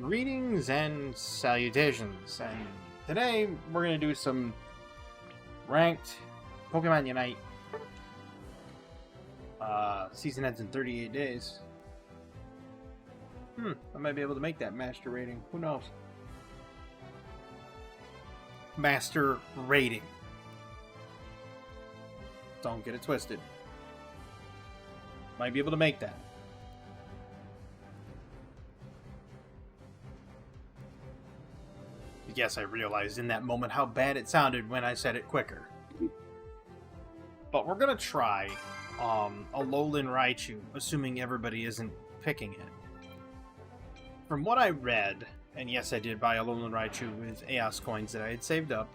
Greetings and salutations, and today we're going to do some ranked Pokemon Unite. Season ends in 38 days. I might be able to make that master rating. Who knows? Master rating. Don't get it twisted. Might be able to make that. Yes, I realized in that moment how bad it sounded when I said it quicker. But we're gonna try Alolan Raichu, assuming everybody isn't picking it. From what I read, and yes, I did buy Alolan Raichu with Eos coins that I had saved up.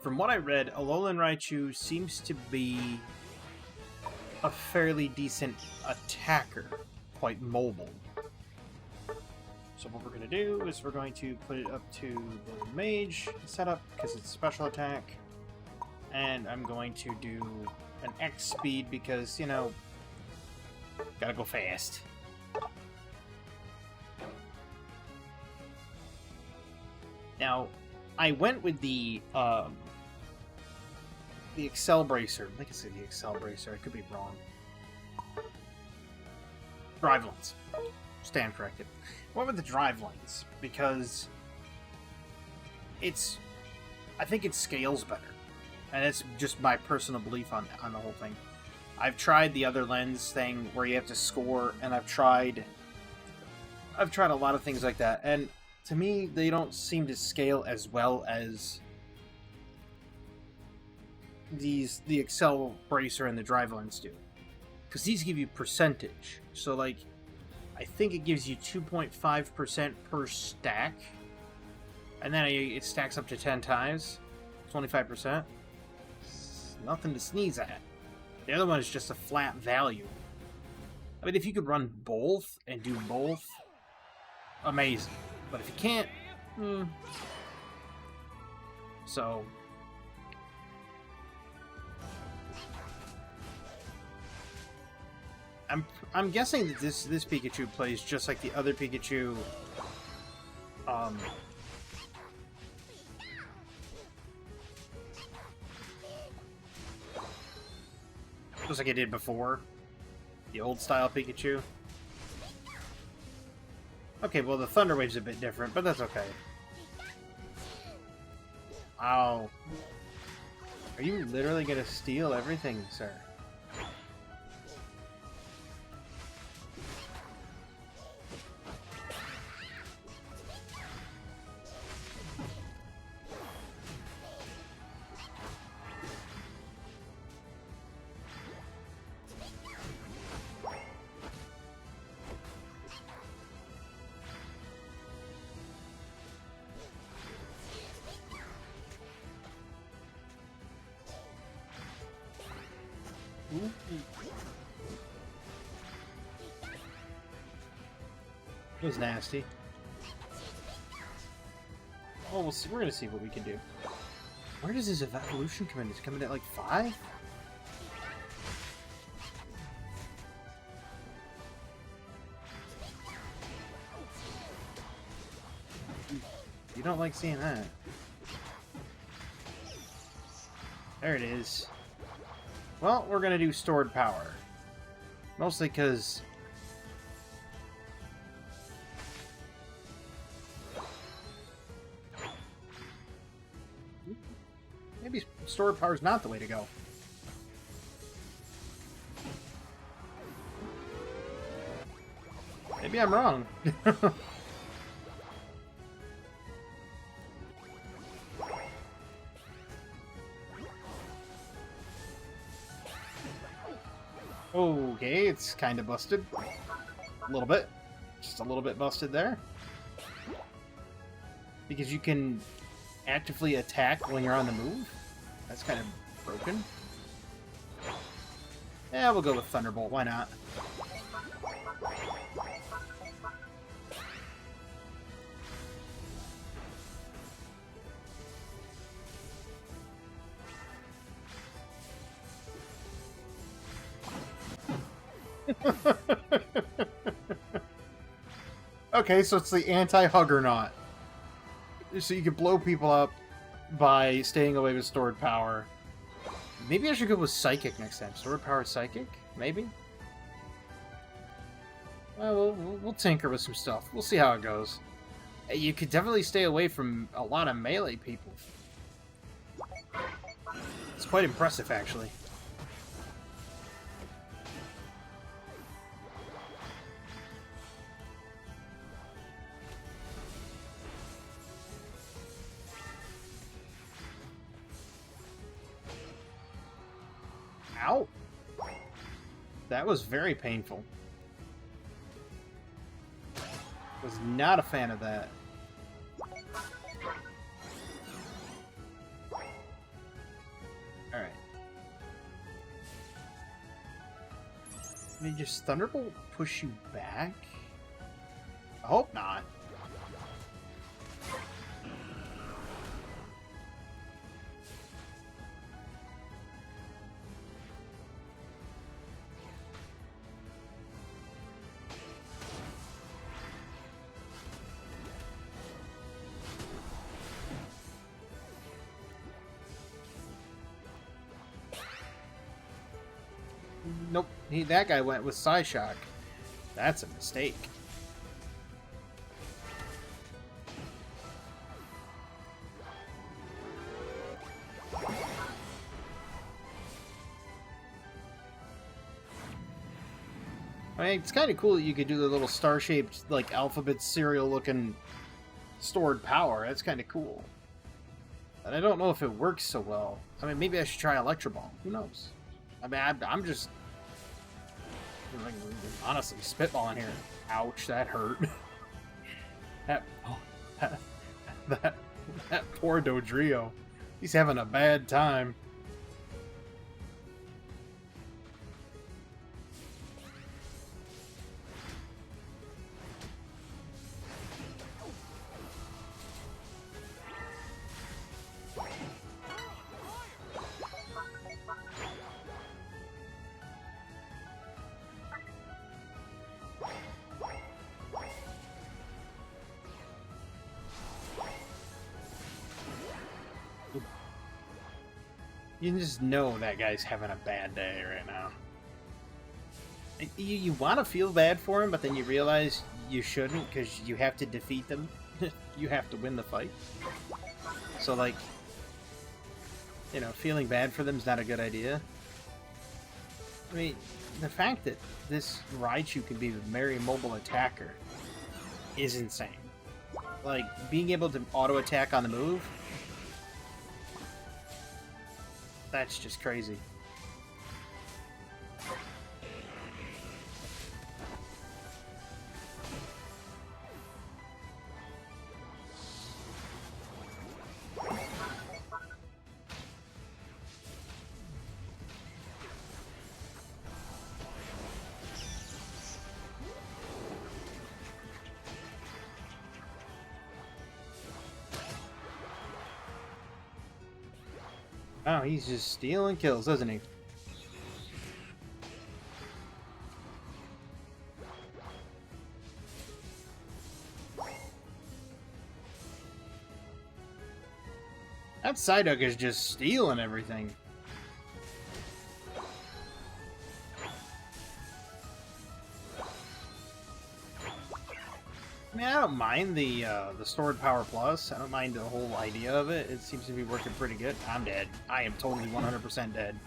From what I read, Alolan Raichu seems to be a fairly decent attacker, quite mobile. So what we're going to do is we're going to put it up to the mage setup because it's special attack. And I'm going to do an X speed because, you know, gotta go fast. Now, I went with the Excel Bracer. I think I said the Excel Bracer. I could be wrong. Drive Lens. Stand corrected. Went with the drive lines because I think it scales better, and it's just my personal belief on the whole thing. I've tried the other lens thing where you have to score, and I've tried a lot of things like that, and to me they don't seem to scale as well as the Excel Bracer and the drive lens do, because these give you percentage. So like, I think it gives you 2.5% per stack. And then it stacks up to 10 times. 25%. It's nothing to sneeze at. The other one is just a flat value. I mean, if you could run both and do both, amazing. But if you can't, So... I'm guessing that this Pikachu plays just like the other Pikachu. Just like I did before, the old style Pikachu. Okay, well the Thunder Wave's a bit different, but that's okay. Ow! Are you literally gonna steal everything, sir? It was nasty. Oh, we'll see. We're gonna see what we can do. Where does his evolution come in? It's coming at like 5? You don't like seeing that. There it is. Well, we're gonna do stored power. Mostly because... maybe stored power is not the way to go. Maybe I'm wrong. Okay, it's kind of busted. A little bit. Just a little bit busted there. Because you can actively attack when you're on the move. That's kind of broken. Yeah, we'll go with Thunderbolt. Why not? Okay, so it's the anti-Huggernaut. So you can blow people up by staying away with stored power. Maybe I should go with Psychic next time. Stored power Psychic? Maybe? Well, we'll tinker with some stuff. We'll see how it goes. You could definitely stay away from a lot of melee people. It's quite impressive, actually. Ow! That was very painful. Was not a fan of that. Alright. Did just Thunderbolt push you back? I hope not. Nope, that guy went with Psyshock. That's a mistake. I mean, it's kind of cool that you could do the little star-shaped, like, alphabet cereal-looking stored power. That's kind of cool. But I don't know if it works so well. I mean, maybe I should try Electro Ball. Who knows? I mean, I'm just... like, honestly, spitballing here. Ouch, that hurt. that poor Dodrio. He's having a bad time. You just know that guy's having a bad day right now. You want to feel bad for him, but then you realize you shouldn't because you have to defeat them. You have to win the fight. So, like, you know, feeling bad for them is not a good idea. I mean, the fact that this Raichu can be a very mobile attacker is insane. Like, being able to auto-attack on the move... that's just crazy. Oh, he's just stealing kills, doesn't he? That Psyduck is just stealing everything. I mean, I don't mind the stored power plus. I don't mind the whole idea of it. It seems to be working pretty good. I'm dead. I am totally 100% dead.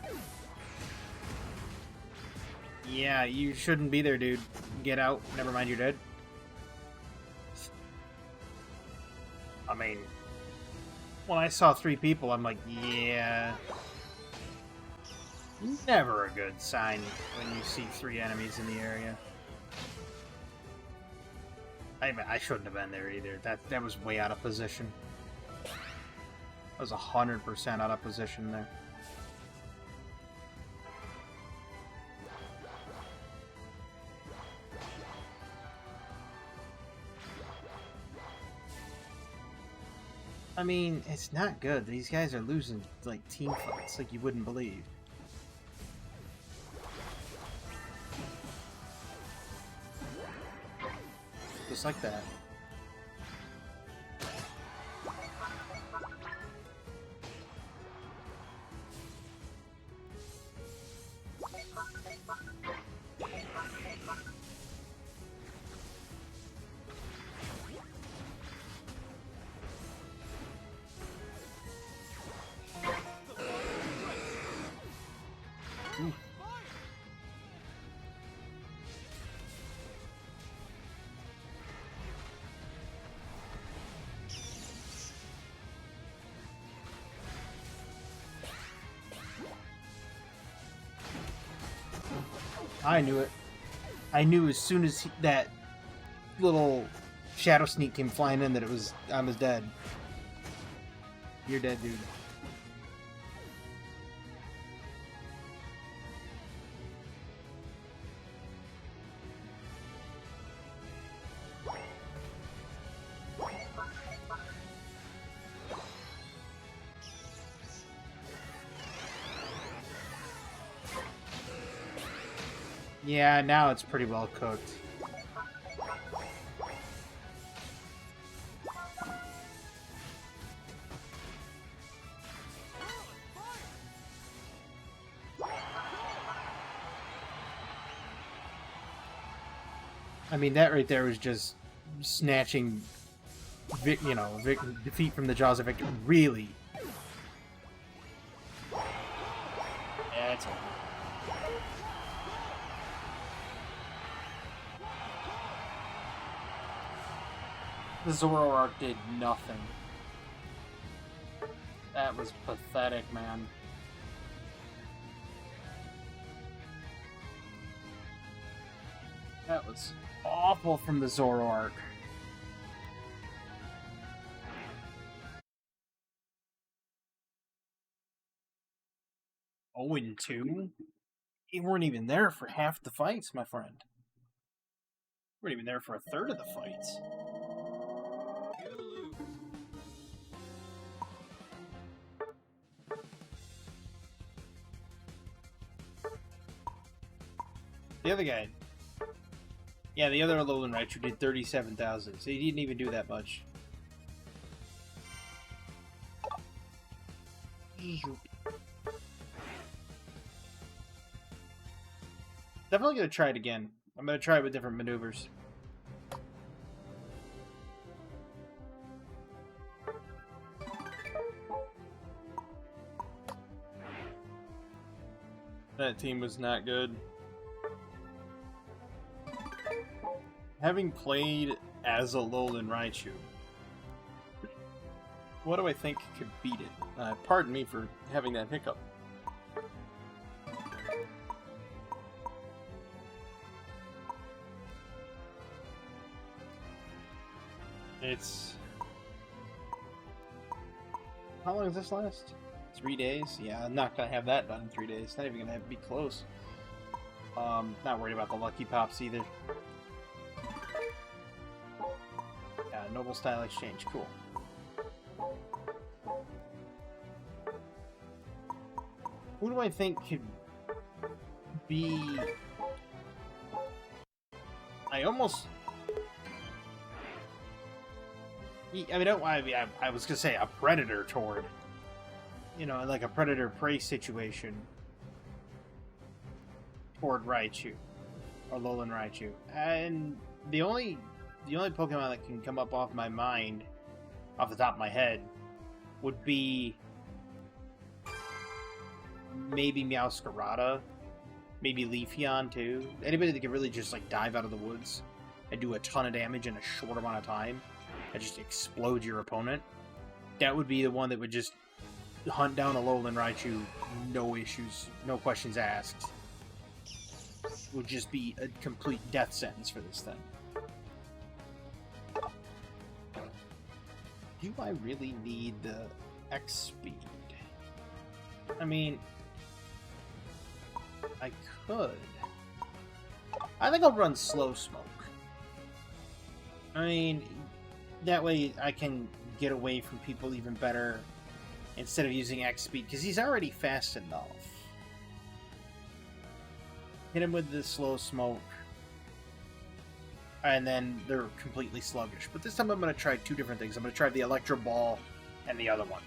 Yeah, you shouldn't be there, dude. Get out. Never mind, you're dead. I mean, when I saw 3 people, I'm like, yeah. Never a good sign when you see 3 enemies in the area. I shouldn't have been there either. That was way out of position. I was 100% out of position there. I mean, it's not good. These guys are losing, like, team fights like you wouldn't believe. The just like that. I knew it. I knew as soon as that little shadow sneak came flying in that I was dead. You're dead, dude. Yeah, now it's pretty well cooked. I mean, that right there was just snatching, defeat from the jaws of victory. Really? Yeah, it's over. The Zoroark did nothing. That was pathetic, man. That was awful from the Zoroark. Oh, and 2? You weren't even there for half the fights, my friend. You weren't even there for a third of the fights. The other guy. Yeah, the other Alolan Raichu did 37,000, so he didn't even do that much. Definitely gonna try it again. I'm gonna try it with different maneuvers. That team was not good. Having played as Alolan Raichu, what do I think could beat it? Pardon me for having that hiccup. It's... How long does this last? 3 days? Yeah, I'm not gonna have that done in 3 days. Not even gonna have to be close. Not worried about the Lucky Pops either. Yeah, Noble Style Exchange, cool. Who do I think could be... I almost... I mean, I was gonna say a Predator toward, you know, like a Predator-Prey situation toward Raichu, or Alolan Raichu. And the only Pokemon that can come up off my mind, off the top of my head, would be maybe Meowscarada, maybe Leafeon too. Anybody that can really just like dive out of the woods and do a ton of damage in a short amount of time and just explode your opponent. That would be the one that would just hunt down a Alolan Raichu, no issues, no questions asked. Would just be a complete death sentence for this thing. Do I really need the X speed? I mean, I could. I think I'll run Slow Smoke. I mean, that way I can get away from people even better instead of using X speed, because he's already fast enough. Hit him with the Slow Smoke. and then they're completely sluggish. But this time I'm going to try two different things. I'm going to try the Electro Ball and the other one,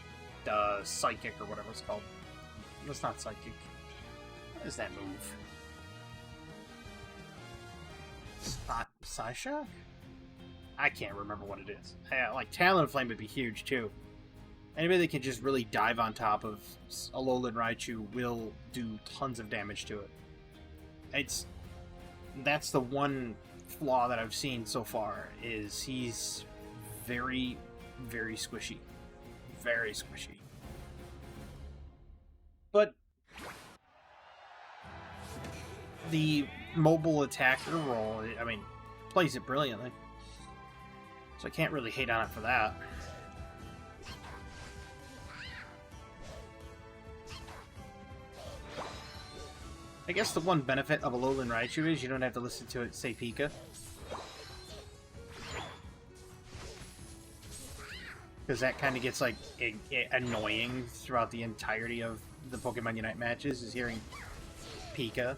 the Psychic or whatever it's called. It's not Psychic. What is that move? Psyshock? I can't remember what it is. Yeah, like Talonflame would be huge too. Anybody that can just really dive on top of Alolan Raichu will do tons of damage to it. That's the one flaw that I've seen so far, is he's very, very squishy. Very squishy. But the mobile attacker role, I mean, plays it brilliantly. So I can't really hate on it for that. I guess the one benefit of Alolan Raichu is you don't have to listen to it say Pika. Because that kind of gets, like, annoying throughout the entirety of the Pokemon Unite matches, is hearing Pika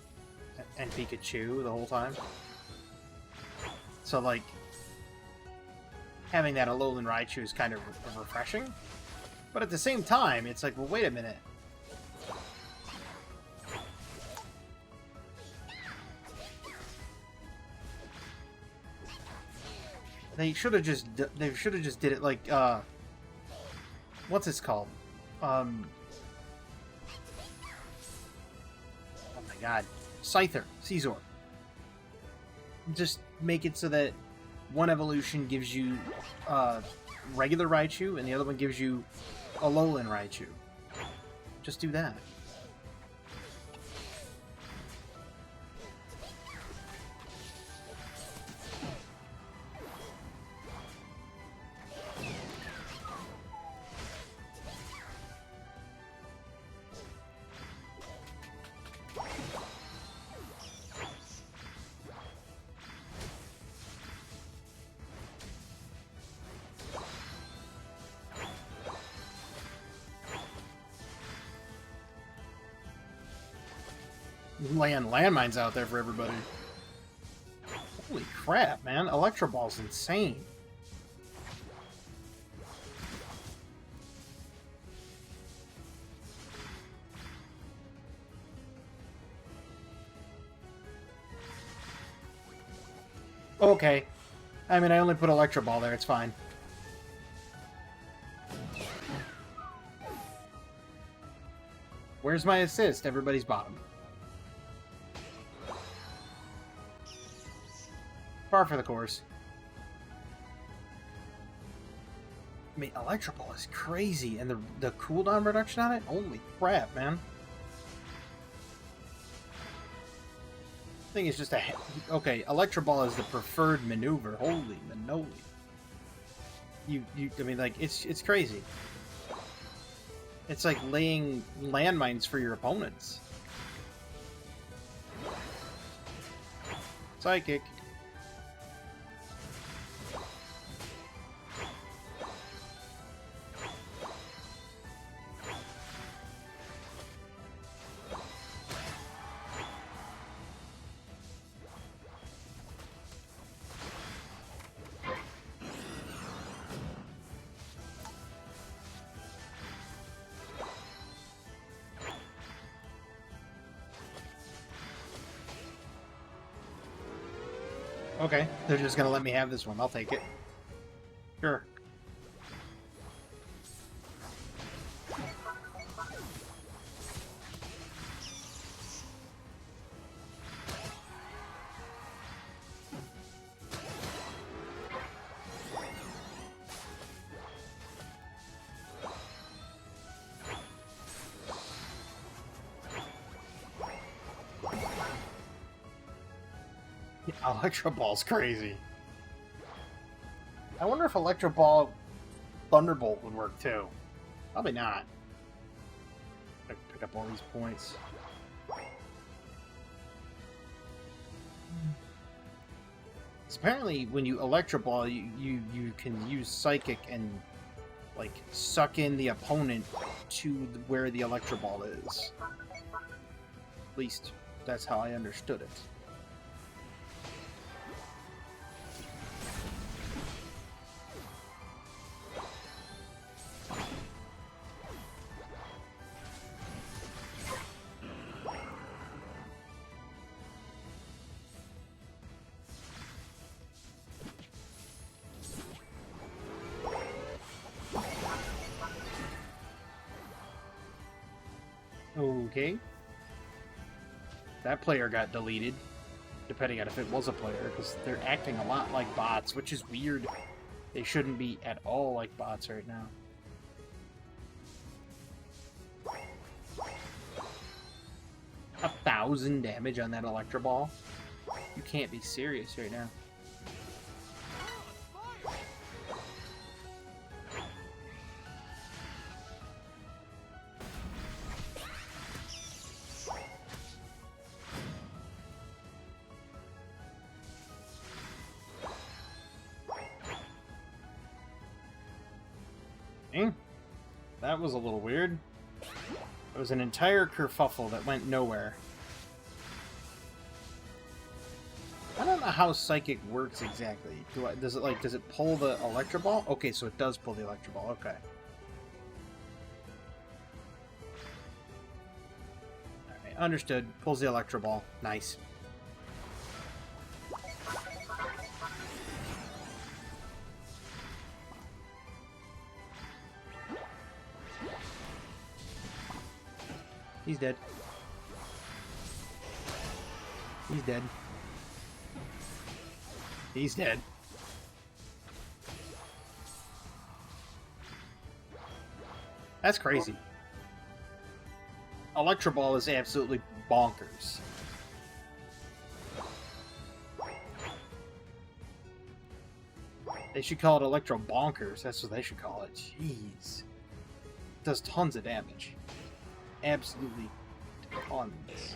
and Pikachu the whole time. So, like, having that Alolan Raichu is kind of refreshing. But at the same time, it's like, well, wait a minute. They should have just did it like what's this called? Oh my god. Scyther, Caesar. Just make it so that one evolution gives you regular Raichu and the other one gives you Alolan Raichu. Just do that. Laying landmines out there for everybody. Holy crap, man. Electro Ball's insane. Okay. I mean, I only put Electro Ball there, it's fine. Where's my assist? Everybody's bottom. Par for the course. I mean, Electro Ball is crazy, and the cooldown reduction on it? Holy crap, man. Thing is just a... Okay, Electro Ball is the preferred maneuver. Holy manoli. I mean, like, it's crazy. It's like laying landmines for your opponents. Psychic. Okay, they're just gonna let me have this one. I'll take it. Sure. Electro Ball's crazy. I wonder if Electro Ball Thunderbolt would work too. Probably not. Pick up all these points. So apparently, when you Electro Ball, you can use Psychic and like suck in the opponent to where the Electro Ball is. At least that's how I understood it. Okay. That player got deleted, depending on if it was a player, because they're acting a lot like bots, which is weird. They shouldn't be at all like bots right now. 1,000 damage on that Electro Ball? You can't be serious right now. That was a little weird. It was an entire kerfuffle that went nowhere. I don't know how Psychic works exactly. Does it pull the Electro Ball? Okay, so it does pull the Electro Ball. Okay. Alright, understood. Pulls the Electro Ball. Nice. He's dead. He's dead. He's dead. That's crazy. Electro Ball is absolutely bonkers. They should call it Electro Bonkers. That's what they should call it. Jeez. It does tons of damage. Absolutely tons.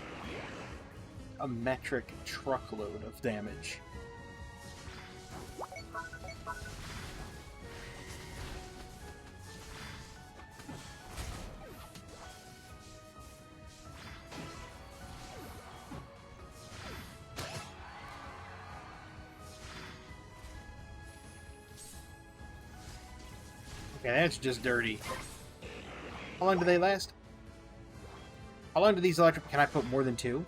A metric truckload of damage. Okay, that's just dirty. How long do they last? How long do these electric... Can I put more than 2?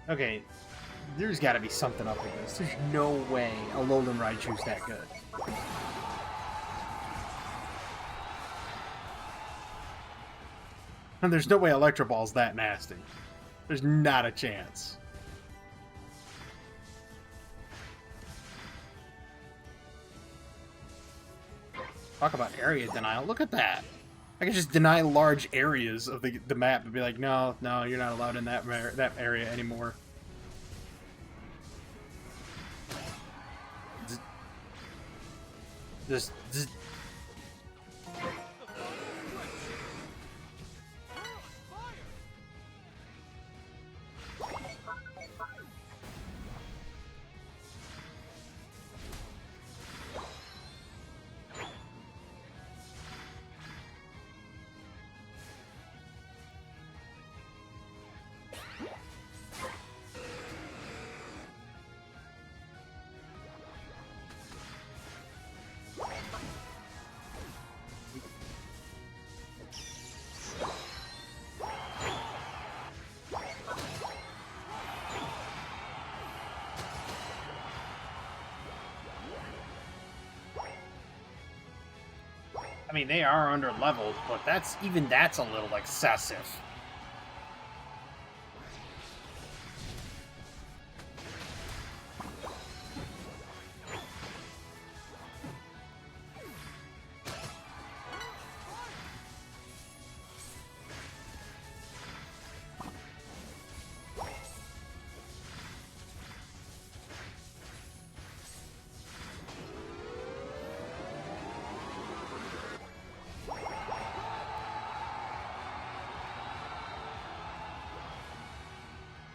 Okay, there's got to be something up with this. There's no way Alolan Raichu's that good. And there's no way Electro Ball's that nasty. There's not a chance. Talk about area denial. Look at that. I can just deny large areas of the map and be like, no, you're not allowed in that area anymore. Just I mean, they are under-leveled, but that's a little excessive.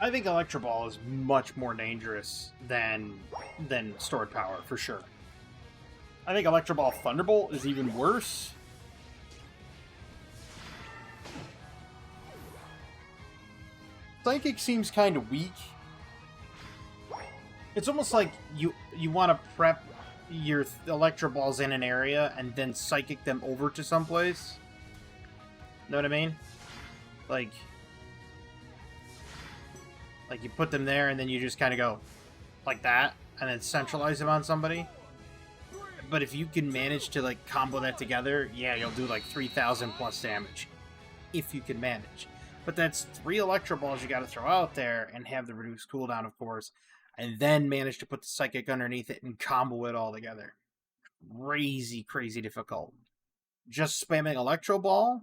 I think Electro Ball is much more dangerous than Stored Power, for sure. I think Electro Ball Thunderbolt is even worse. Psychic seems kind of weak. It's almost like you want to prep your Electro Balls in an area and then Psychic them over to someplace. Know what I mean? Like you put them there and then you just kind of go like that and then centralize them on somebody. But if you can manage to like combo that together, yeah, you'll do like 3,000 plus damage. If you can manage. But that's 3 Electro Balls you got to throw out there and have the reduced cooldown, of course, and then manage to put the Psychic underneath it and combo it all together. Crazy, crazy difficult. Just spamming Electro Ball?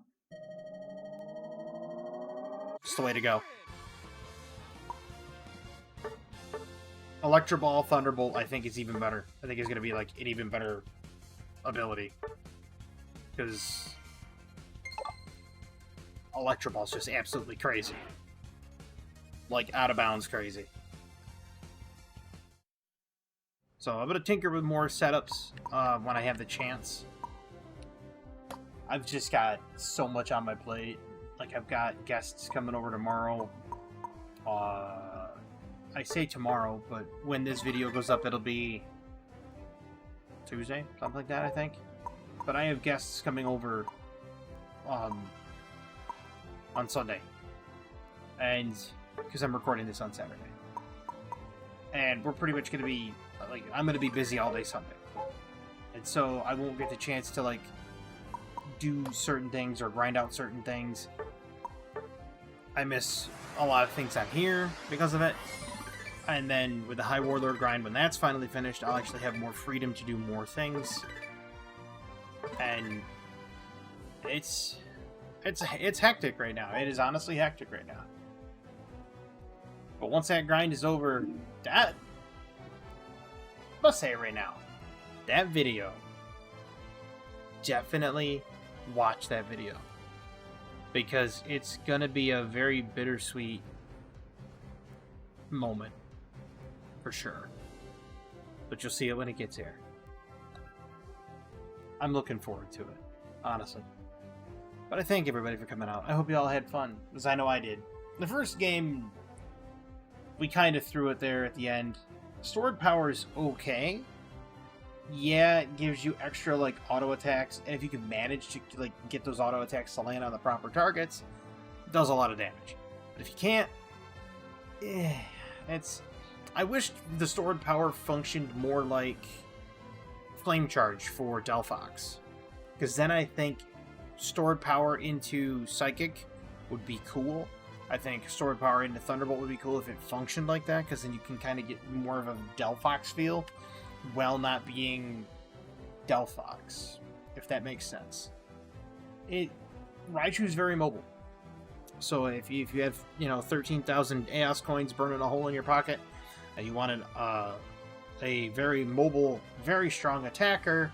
It's the way to go. Electro Ball, Thunderbolt, I think is even better. I think it's going to be like an even better ability. Because Electro Ball is just absolutely crazy. Like, out of bounds crazy. So I'm going to tinker with more setups when I have the chance. I've just got so much on my plate. Like, I've got guests coming over tomorrow. I say tomorrow, but when this video goes up, it'll be Tuesday, something like that, I think. But I have guests coming over on Sunday, and because I'm recording this on Saturday, and we're pretty much going to be like, I'm going to be busy all day Sunday, and so I won't get the chance to like do certain things or grind out certain things. I miss a lot of things on here because of it. And then with the High Warlord grind, when that's finally finished, I'll actually have more freedom to do more things. And it's hectic right now. It is honestly hectic right now. But once that grind is over, that... I'll say it right now. That video. Definitely watch that video. Because it's gonna be a very bittersweet moment. For sure. But you'll see it when it gets here. I'm looking forward to it, honestly. But I thank everybody for coming out. I hope you all had fun, because I know I did. The first game, we kind of threw it there at the end. Stored power's okay. Yeah, it gives you extra, like, auto attacks, and if you can manage to, like, get those auto attacks to land on the proper targets, it does a lot of damage. But if you can't, it's... I wish the stored power functioned more like Flame Charge for Delphox. Because then I think stored power into Psychic would be cool. I think stored power into Thunderbolt would be cool if it functioned like that, because then you can kind of get more of a Delphox feel while not being Delphox, if that makes sense. Raichu's very mobile. So if you have, 13,000 AOS coins burning a hole in your pocket, and you wanted a very mobile, very strong attacker,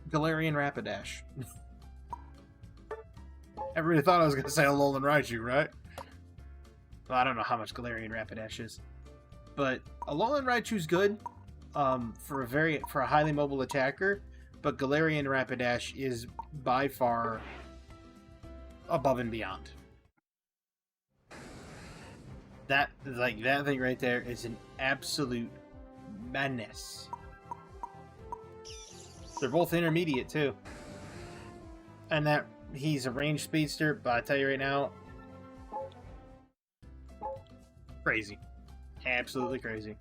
Galarian Rapidash. Everybody thought I was going to say Alolan Raichu, right? Well, I don't know how much Galarian Rapidash is. But Alolan Raichu's good for a highly mobile attacker, but Galarian Rapidash is by far above and beyond. That thing right there is an absolute menace. They're both intermediate too. And that he's a ranged speedster, but I tell you right now, crazy. Absolutely crazy.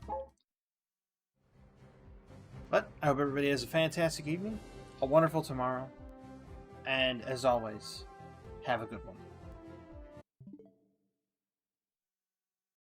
But I hope everybody has a fantastic evening, a wonderful tomorrow, and as always, have a good one.